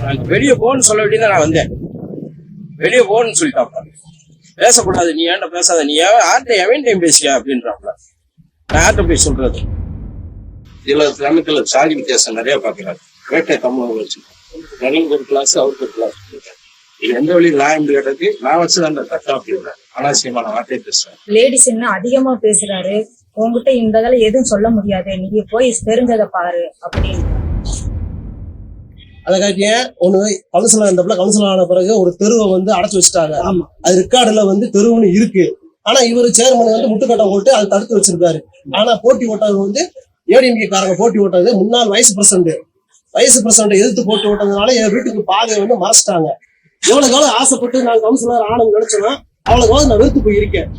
நான் வெளியே போகணும்னு சொல்ல வேண்டியதான் நான் வந்தேன். வெளியே போகணும்னு சொல்லிட்டாப்ல. பேசக்கூடாது, நீ ஏன்ட்ட பேசாத, நீ யார்கிட்ட எவன் டைம் பேசியா அப்படின்றாப்ல. நான் யார்கிட்ட போய் சொல்றது? இதுல தமிழ்ல சாதி வித்தியாசம் நிறைய பாக்குறாரு. வேட்டை தமிழ் வச்சு எனக்கு ஒரு கிளாஸ், அவருக்கு ஒரு கிளாஸ். இது எந்த வழியில் நான் கேட்டதுக்கு நான் வச்சு அந்த தட்டா அப்படின்றேன். அனாவசியமான வார்த்தையை பேசுறேன். லேடிஸ் என்ன அதிகமா பேசுறாரு, உங்ககிட்ட இந்த வேலை எதுவும் சொல்ல முடியாது, நீங்க போய் தெரிஞ்சதை பாரு அப்படின்னு. அதை காட்டிய ஒண்ணு கவுன்சிலர் இருந்தப்பல கவுன்சிலர் ஆன பிறகு ஒரு தெருவை வந்து அடைச்சு வச்சுட்டாங்க. அது ரெக்கார்டுல வந்து தெருவுன்னு இருக்கு. ஆனா இவரு சேர்மன் வந்து முட்டுக்கட்டை போட்டு அதை தடுத்து வச்சிருக்காரு. ஆனா போட்டி ஓட்டது வந்து ஏடிஎம்கே காரங்க போட்டி ஓட்டது முன்னாள் வைஸ் பிரசிடண்ட் எதிர்த்து போட்டி ஓட்டதுனால என் வீட்டுக்கு பாதையை வந்து மறைச்சிட்டாங்க. எவ்வளவு காலம் ஆசைப்பட்டு நான் கவுன்சிலர் ஆனது நினைச்சோன்னா அவ்வளவு காலம் நான் வெறுத்து போயிருக்கேன்.